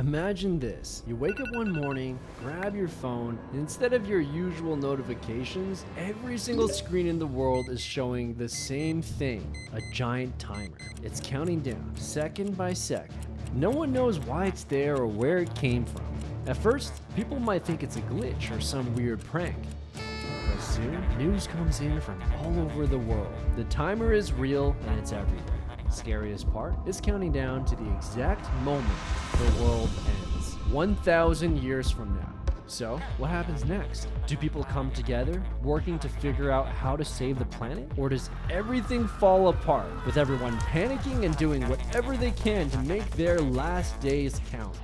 Imagine this. You wake up one morning, grab your phone, and instead of your usual notifications, every single screen in the world is showing the same thing, a giant timer. It's counting down, second by second. No one knows why it's there or where it came from. At first, people might think it's a glitch or some weird prank. But soon, news comes in from all over the world. The timer is real and it's everywhere. Scariest part is counting down to the exact moment the world ends, 1,000 years from now. So, what happens next? Do people come together, working to figure out how to save the planet? Or does everything fall apart, with everyone panicking and doing whatever they can to make their last days count?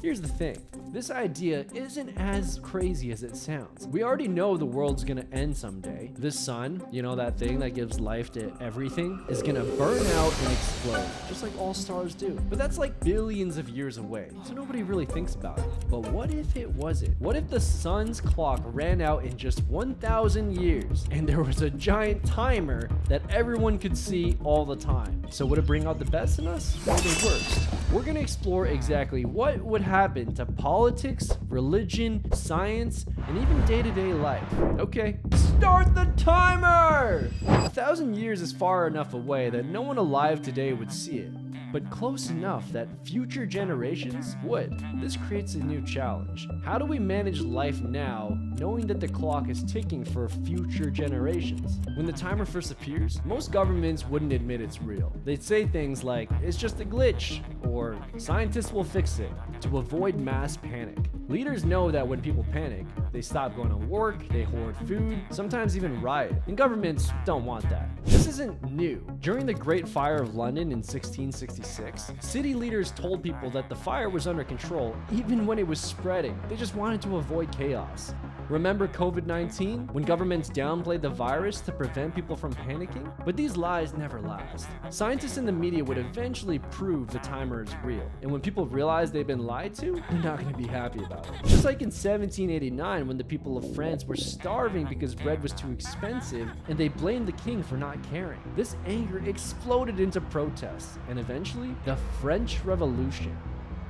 Here's the thing. This idea isn't as crazy as it sounds. We already know the world's gonna end someday. The sun, you know, that thing that gives life to everything, is gonna burn out and explode, just like all stars do. But that's like billions of years away, so nobody really thinks about it. But what if it wasn't? What if the sun's clock ran out in just 1,000 years, and there was a giant timer that everyone could see all the time? So would it bring out the best in us, or the worst? We're gonna explore exactly what would happen to politics, religion, science, and even day-to-day life. Okay, start the timer! 1,000 years is far enough away that no one alive today would see it, but close enough that future generations would. This creates a new challenge. How do we manage life now, knowing that the clock is ticking for future generations? When the timer first appears, most governments wouldn't admit it's real. They'd say things like, it's just a glitch, or scientists will fix it, to avoid mass panic. Leaders know that when people panic, they stop going to work, they hoard food, sometimes even riot, and governments don't want that. This isn't new. During the Great Fire of London in 1666, city leaders told people that the fire was under control even when it was spreading. They just wanted to avoid chaos. Remember COVID-19? When governments downplayed the virus to prevent people from panicking? But these lies never last. Scientists and the media would eventually prove the timer is real. And when people realize they've been lied to, they're not going to be happy about it. Just like in 1789 when the people of France were starving because bread was too expensive and they blamed the king for not caring. This anger exploded into protests and eventually the French Revolution.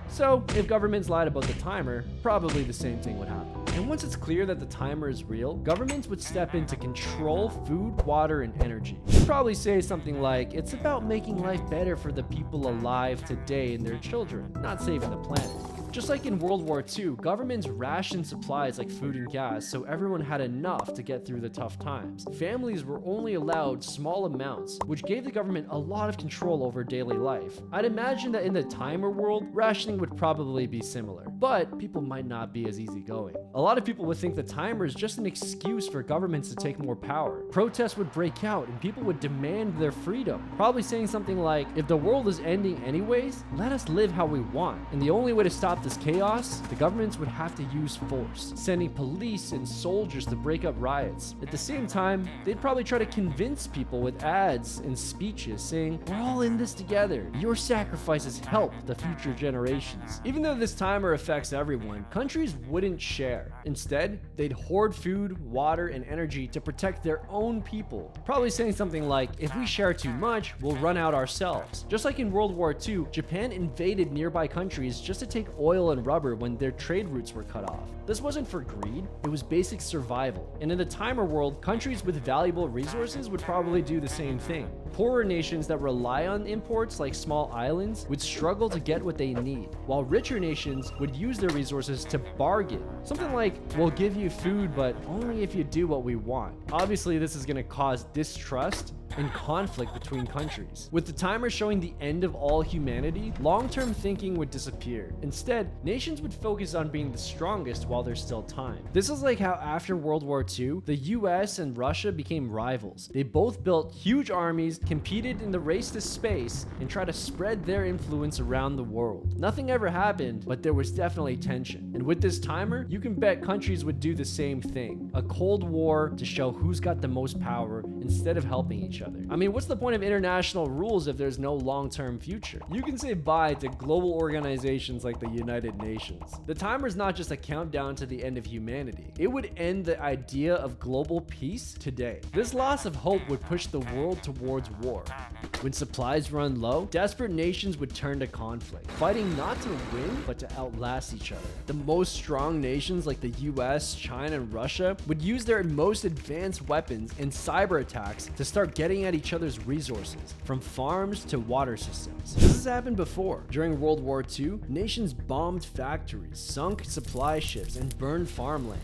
So, if governments lied about the timer, probably the same thing would happen. And once it's clear that the timer is real, governments would step in to control food, water, and energy. They'd probably say something like, it's about making life better for the people alive today and their children, not saving the planet. Just like in World War II, governments rationed supplies like food and gas so everyone had enough to get through the tough times. Families were only allowed small amounts, which gave the government a lot of control over daily life. I'd imagine that in the timer world, rationing would probably be similar, but people might not be as easygoing. A lot of people would think the timer is just an excuse for governments to take more power. Protests would break out and people would demand their freedom, probably saying something like, if the world is ending anyways, let us live how we want. And the only way to stop this chaos, the governments would have to use force, sending police and soldiers to break up riots. At the same time, they'd probably try to convince people with ads and speeches saying, we're all in this together. Your sacrifices help the future generations. Even though this timer affects everyone, countries wouldn't share. Instead, they'd hoard food, water, and energy to protect their own people. Probably saying something like, if we share too much, we'll run out ourselves. Just like in World War II, Japan invaded nearby countries just to take oil and rubber when their trade routes were cut off. This wasn't for greed, it was basic survival. And in the timer world, countries with valuable resources would probably do the same thing. Poorer nations that rely on imports, like small islands, would struggle to get what they need, while richer nations would use their resources to bargain. Something like, we'll give you food, but only if you do what we want. Obviously, this is going to cause distrust and conflict between countries. With the timer showing the end of all humanity, long-term thinking would disappear. Instead, nations would focus on being the strongest while there's still time. This is like how after World War II, the US and Russia became rivals. They both built huge armies, competed in the race to space, and tried to spread their influence around the world. Nothing ever happened, but there was definitely tension. And with this timer, you can bet countries would do the same thing. A Cold War to show who's got the most power instead of helping each other. other. I mean, what's the point of international rules if there's no long-term future? You can say bye to global organizations like the United Nations. The timer's not just a countdown to the end of humanity. It would end the idea of global peace today. This loss of hope would push the world towards war. When supplies run low, desperate nations would turn to conflict, fighting not to win, but to outlast each other. The most strong nations like the US, China, and Russia would use their most advanced weapons and cyber attacks to start getting at each other's resources, from farms to water systems. This has happened before. During World War II, nations bombed factories, sunk supply ships, and burned farmland.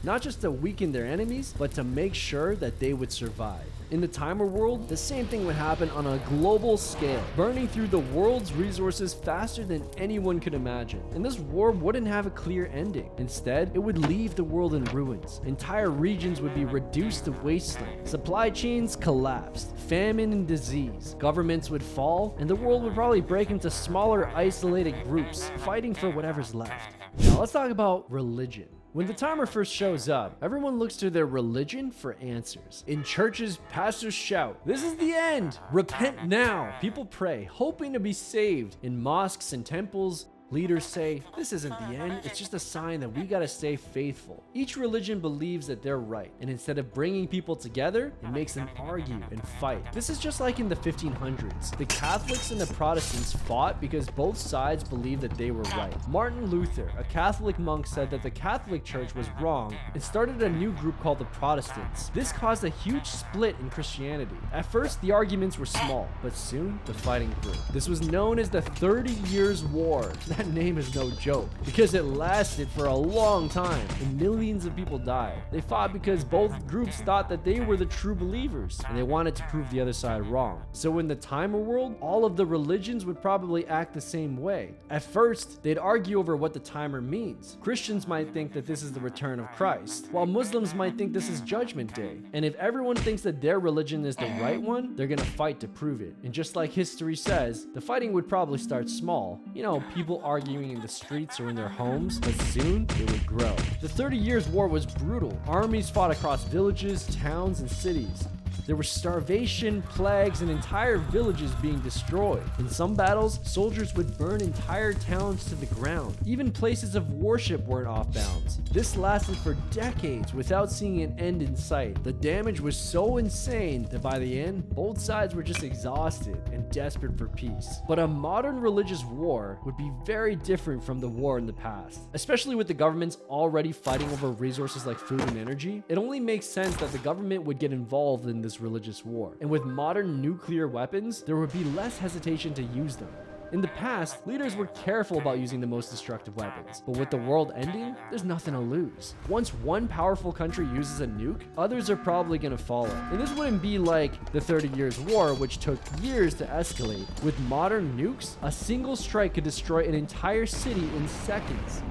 Not just to weaken their enemies, but to make sure that they would survive. In the timer world, the same thing would happen on a global scale, burning through the world's resources faster than anyone could imagine. And this war wouldn't have a clear ending. Instead, it would leave the world in ruins. Entire regions would be reduced to wasteland. Supply chains collapsed, famine and disease. Governments would fall, and the world would probably break into smaller, isolated groups, fighting for whatever's left. Now let's talk about religion. When the timer first shows up, everyone looks to their religion for answers. In churches, pastors shout, "This is the end! Repent now!" People pray, hoping to be saved. In mosques and temples, leaders say, "This isn't the end, it's just a sign that we gotta stay faithful." Each religion believes that they're right, and instead of bringing people together, it makes them argue and fight. This is just like in the 1500s. The Catholics and the Protestants fought because both sides believed that they were right. Martin Luther, a Catholic monk, said that the Catholic Church was wrong and started a new group called the Protestants. This caused a huge split in Christianity. At first, the arguments were small, but soon the fighting grew. This was known as the 30 Years' War. That name is no joke, because it lasted for a long time and millions of people died. They fought because both groups thought that they were the true believers, and they wanted to prove the other side wrong. So in the timer world, all of the religions would probably act the same way. At first, they'd argue over what the timer means. Christians might think that this is the return of Christ, while Muslims might think this is Judgment Day. And if everyone thinks that their religion is the right one, they're gonna fight to prove it. And just like history says, the fighting would probably start small. You know, people arguing in the streets or in their homes, but soon it would grow. The 30 Years' War was brutal. Armies fought across villages, towns, and cities. There was starvation, plagues, and entire villages being destroyed. In some battles, soldiers would burn entire towns to the ground. Even places of worship weren't off bounds. This lasted for decades without seeing an end in sight. The damage was so insane that by the end, both sides were just exhausted and desperate for peace. But a modern religious war would be very different from the war in the past. Especially with the governments already fighting over resources like food and energy, it only makes sense that the government would get involved in this religious war. And with modern nuclear weapons, there would be less hesitation to use them. In the past, leaders were careful about using the most destructive weapons, but with the world ending, there's nothing to lose. Once one powerful country uses a nuke, others are probably gonna follow. And this wouldn't be like the 30 Years' War, which took years to escalate. With modern nukes, a single strike could destroy an entire city in seconds.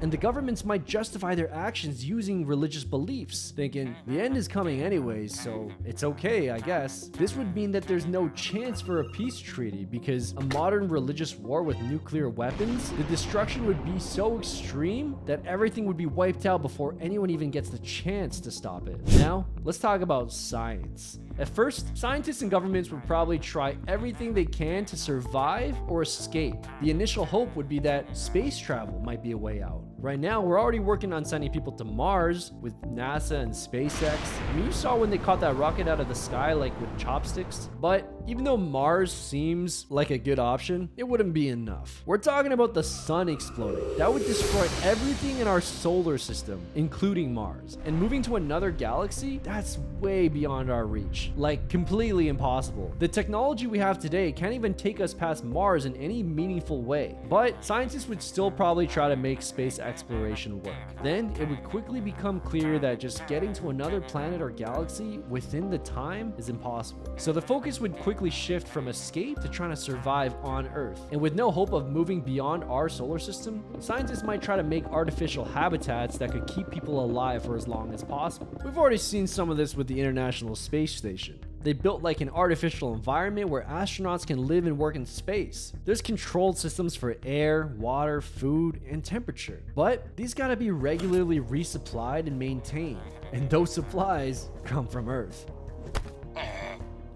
And the governments might justify their actions using religious beliefs, thinking the end is coming anyways, so it's okay, I guess. This would mean that there's no chance for a peace treaty, because a modern religious war with nuclear weapons, the destruction would be so extreme that everything would be wiped out before anyone even gets the chance to stop it. Now, let's talk about science. At first, scientists and governments would probably try everything they can to survive or escape. The initial hope would be that space travel might be a way out. Right now, we're already working on sending people to Mars with NASA and SpaceX. I mean, you saw when they caught that rocket out of the sky, like with chopsticks. But even though Mars seems like a good option, it wouldn't be enough. We're talking about the sun exploding. That would destroy everything in our solar system, including Mars. And moving to another galaxy, that's way beyond our reach. Like, completely impossible. The technology we have today can't even take us past Mars in any meaningful way. But scientists would still probably try to make space exploration work. Then it would quickly become clear that just getting to another planet or galaxy within the time is impossible. So the focus would quickly shift from escape to trying to survive on Earth. And with no hope of moving beyond our solar system, scientists might try to make artificial habitats that could keep people alive for as long as possible. We've already seen some of this with the International Space Station. They built like an artificial environment where astronauts can live and work in space. There's controlled systems for air, water, food, and temperature. But these gotta be regularly resupplied and maintained. And those supplies come from Earth.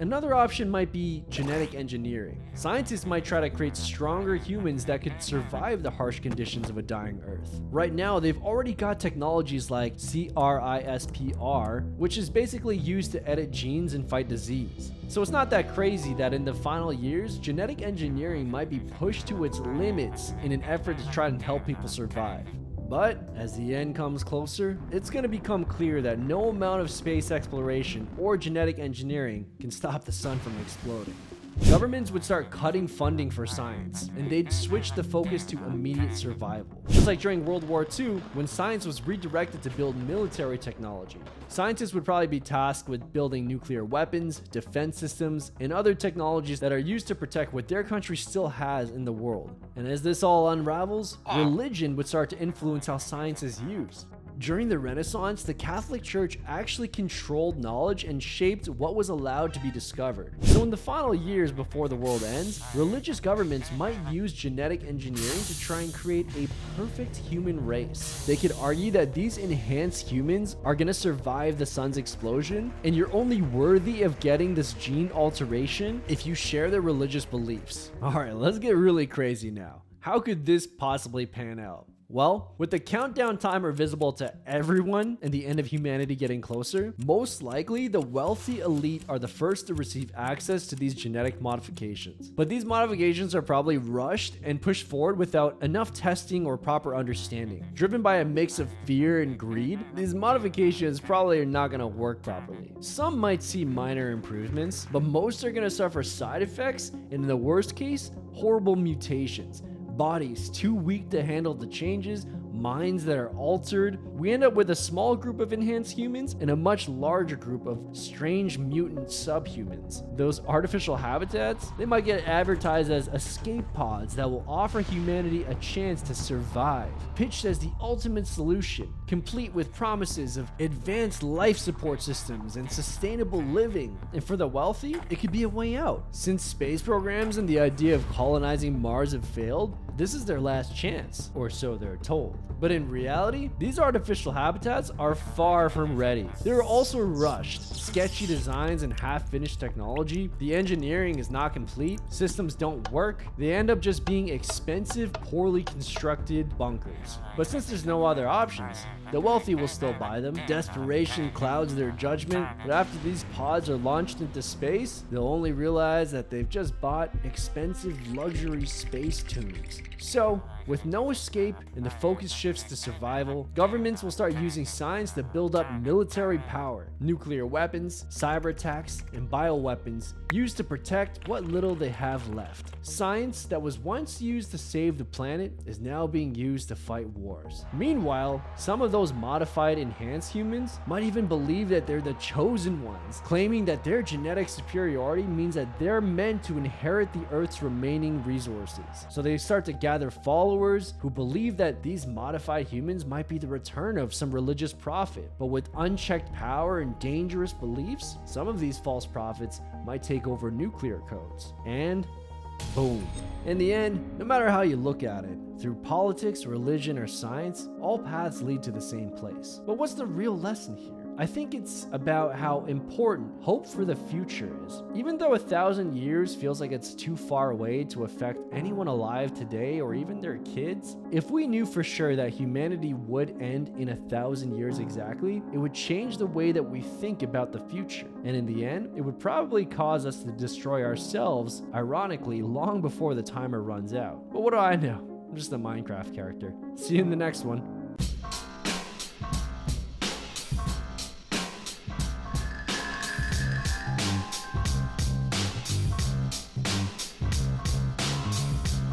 Another option might be genetic engineering. Scientists might try to create stronger humans that could survive the harsh conditions of a dying Earth. Right now, they've already got technologies like CRISPR, which is basically used to edit genes and fight disease. So it's not that crazy that in the final years, genetic engineering might be pushed to its limits in an effort to try and help people survive. But as the end comes closer, it's going to become clear that no amount of space exploration or genetic engineering can stop the sun from exploding. Governments would start cutting funding for science, and they'd switch the focus to immediate survival. Just like during World War II, when science was redirected to build military technology. Scientists would probably be tasked with building nuclear weapons, defense systems, and other technologies that are used to protect what their country still has in the world. And as this all unravels, religion would start to influence how science is used. During the Renaissance, the Catholic Church actually controlled knowledge and shaped what was allowed to be discovered. So in the final years before the world ends, religious governments might use genetic engineering to try and create a perfect human race. They could argue that these enhanced humans are going to survive the sun's explosion, and you're only worthy of getting this gene alteration if you share their religious beliefs. Alright, let's get really crazy now. How could this possibly pan out? Well, with the countdown timer visible to everyone and the end of humanity getting closer, most likely the wealthy elite are the first to receive access to these genetic modifications. But these modifications are probably rushed and pushed forward without enough testing or proper understanding. Driven by a mix of fear and greed, these modifications probably are not going to work properly. Some might see minor improvements, but most are going to suffer side effects and in the worst case, horrible mutations. Bodies too weak to handle the changes, minds that are altered. We end up with a small group of enhanced humans and a much larger group of strange mutant subhumans. Those artificial habitats, they might get advertised as escape pods that will offer humanity a chance to survive, pitched as the ultimate solution, complete with promises of advanced life support systems and sustainable living. And for the wealthy, it could be a way out. Since space programs and the idea of colonizing Mars have failed, this is their last chance, or so they're told. But in reality, these artificial habitats are far from ready. They're also rushed, sketchy designs and half-finished technology. The engineering is not complete, systems don't work. They end up just being expensive, poorly constructed bunkers. But since there's no other options, the wealthy will still buy them. Desperation clouds their judgment, but after these pods are launched into space, they'll only realize that they've just bought expensive luxury space tunes. So, with no escape and the focus shifts to survival, governments will start using science to build up military power, nuclear weapons, cyber attacks, and bioweapons used to protect what little they have left. Science that was once used to save the planet is now being used to fight wars. Meanwhile, some of those modified enhanced humans might even believe that they're the chosen ones, claiming that their genetic superiority means that they're meant to inherit the Earth's remaining resources. So they start to gather followers who believe that these modified humans might be the return of some religious prophet. But with unchecked power and dangerous beliefs, some of these false prophets might take over nuclear codes. And boom. In the end, no matter how you look at it, through politics, religion, or science, all paths lead to the same place. But what's the real lesson here? I think it's about how important hope for the future is. Even though 1,000 years feels like it's too far away to affect anyone alive today or even their kids, if we knew for sure that humanity would end in 1,000 years exactly, it would change the way that we think about the future. And in the end, it would probably cause us to destroy ourselves, ironically, long before the timer runs out. But what do I know? I'm just a Minecraft character. See you in the next one.